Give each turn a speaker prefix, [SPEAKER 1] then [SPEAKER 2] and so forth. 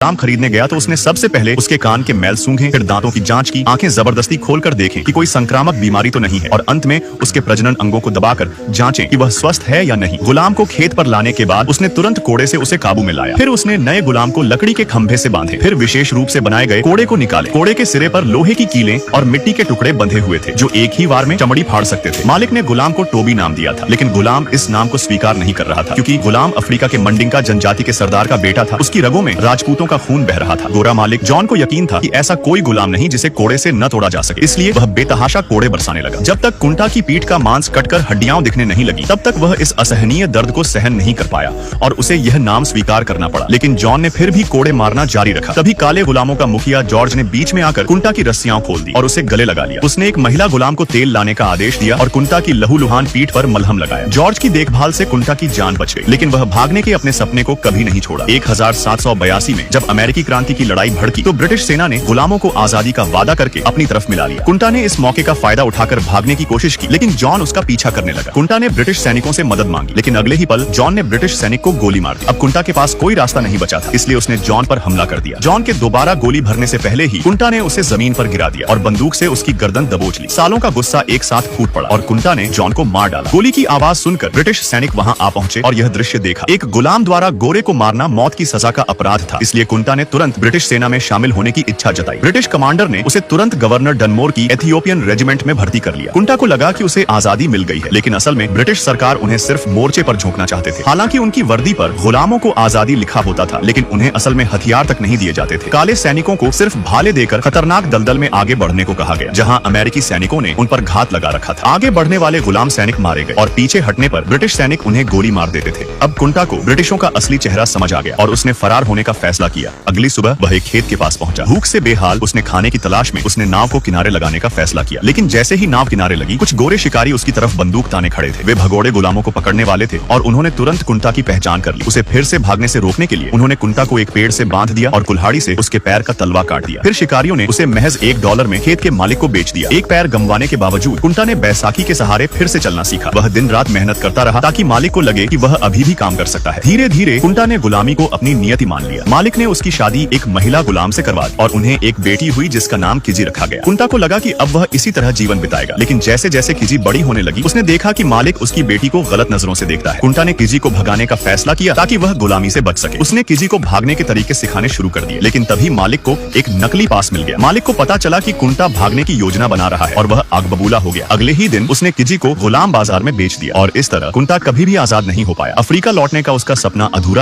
[SPEAKER 1] गुलाम खरीदने गया तो उसने सबसे पहले उसके कान के मैल सूंघे, फिर दांतों की जांच की, आंखें जबरदस्ती खोलकर देखें कि कोई संक्रामक बीमारी तो नहीं है, और अंत में उसके प्रजनन अंगों को दबाकर जांचें कि वह स्वस्थ है या नहीं। गुलाम को खेत पर लाने के बाद उसने तुरंत कोड़े से उसे काबू में लाया। फिर उसने नए गुलाम को लकड़ी के खंभे से बांधे, फिर विशेष रूप से बनाए गए कोड़े को निकाले। कोड़े के सिरे पर लोहे की कीलें और मिट्टी के टुकड़े बंधे हुए थे जो एक ही वार में चमड़ी फाड़ सकते थे। मालिक ने गुलाम को टोबी नाम दिया था, लेकिन गुलाम इस नाम को स्वीकार नहीं कर रहा था क्योंकि गुलाम अफ्रीका के मंडिंका जनजाति के सरदार का बेटा था। उसकी रगों में राजपूतों का खून बह रहा था। गोरा मालिक जॉन को यकीन था कि ऐसा कोई गुलाम नहीं जिसे कोड़े से न तोड़ा जा सके, इसलिए वह बेतहाशा कोड़े बरसाने लगा। जब तक कुंटा की पीठ का मांस कटकर हड्डियां दिखने नहीं लगी तब तक वह इस असहनीय दर्द को सहन नहीं कर पाया और उसे यह नाम स्वीकार करना पड़ा। लेकिन जॉन ने फिर भी कोड़े मारना जारी रखा। तभी काले गुलामों का मुखिया जॉर्ज ने बीच में आकर कुंटा की रस्सियां खोल दी और उसे गले लगा लिया। उसने एक महिला गुलाम को तेल लाने का आदेश दिया और कुंटा की लहूलुहान पीठ पर मलहम लगाया। जॉर्ज की देखभाल से कुंटा की जान बच गई, लेकिन वह भागने के अपने सपने को कभी नहीं छोड़ा। 1782 में जब अमेरिकी क्रांति की लड़ाई भड़की तो ब्रिटिश सेना ने गुलामों को आजादी का वादा करके अपनी तरफ मिला लिया। कुंटा ने इस मौके का फायदा उठाकर भागने की कोशिश की, लेकिन जॉन उसका पीछा करने लगा। कुंटा ने ब्रिटिश सैनिकों से मदद मांगी, लेकिन अगले ही पल जॉन ने ब्रिटिश सैनिक को गोली मार दी। अब कुंटा के पास कोई रास्ता नहीं बचा था, इसलिए उसने जॉन पर हमला कर दिया। जॉन के दोबारा गोली भरने से पहले ही कुंटा ने उसे जमीन पर गिरा दिया और बंदूक से उसकी गर्दन दबोच ली। सालों का गुस्सा एक साथ फूट पड़ा और कुंटा ने जॉन को मार डाला। गोली की आवाज सुनकर ब्रिटिश सैनिक वहां आ पहुंचे और यह दृश्य देखा। एक गुलाम द्वारा गोरे को मारना मौत की सजा का अपराध था, इसलिए कुंटा ने तुरंत ब्रिटिश सेना में शामिल होने की इच्छा जताई। ब्रिटिश कमांडर ने उसे तुरंत गवर्नर डनमोर की एथियोपियन रेजिमेंट में भर्ती कर लिया। कुंटा को लगा कि उसे आजादी मिल गई है, लेकिन असल में ब्रिटिश सरकार उन्हें सिर्फ मोर्चे पर झोंकना चाहते थे। हालांकि उनकी वर्दी पर गुलामों को आजादी लिखा होता था, लेकिन उन्हें असल में हथियार तक नहीं दिए जाते थे। काले सैनिकों को सिर्फ भाले देकर खतरनाक दलदल में आगे बढ़ने को कहा गया, जहां अमेरिकी सैनिकों ने उन पर घात लगा रखा था। आगे बढ़ने वाले गुलाम सैनिक मारे गए और पीछे हटने पर ब्रिटिश सैनिक उन्हें गोली मार देते थे। अब कुंटा को ब्रिटिशों का असली चेहरा समझ आ गया और उसने फरार होने का फैसला किया। अगली सुबह वह एक खेत के पास पहुंचा। भूख से बेहाल उसने खाने की तलाश में उसने नाव को किनारे लगाने का फैसला किया, लेकिन जैसे ही नाव किनारे लगी कुछ गोरे शिकारी उसकी तरफ बंदूक ताने खड़े थे। वे भगोड़े गुलामों को पकड़ने वाले थे और उन्होंने तुरंत कुंटा की पहचान कर ली। उसे फिर से भागने से रोकने के लिए उन्होंने कुंटा को एक पेड़ से बांध दिया और कुल्हाड़ी से उसके पैर का तलवा काट दिया। फिर शिकारियों ने उसे महज $1 में खेत के मालिक को बेच दिया। एक पैर गंवाने के बावजूद कुंटा ने बैसाखी के सहारे फिर से चलना सीखा। वह दिन रात मेहनत करता रहा ताकि मालिक को लगे कि वह अभी भी काम कर सकता है। धीरे धीरे कुंटा ने गुलामी को अपनी नियति मान लिया। मालिक ने उसकी शादी एक महिला गुलाम से करवा दी और उन्हें एक बेटी हुई जिसका नाम किजी रखा गया। कुंटा को लगा कि अब वह इसी तरह जीवन बिताएगा, लेकिन जैसे जैसे किजी बड़ी होने लगी उसने देखा कि मालिक उसकी बेटी को गलत नजरों से देखता है। कुंटा ने किजी को भगाने का फैसला किया ताकि वह गुलामी से बच सके। उसने किजी को भागने के तरीके सिखाने शुरू कर दिए, लेकिन तभी मालिक को एक नकली पास मिल गया। मालिक को पता चला कि कुंटा भागने की योजना बना रहा है और वह आग बबूला हो गया। अगले ही दिन उसने किजी को गुलाम बाजार में बेच दिया और इस तरह कुंटा कभी भी आजाद नहीं हो पाया। अफ्रीका लौटने का उसका सपना अधूरा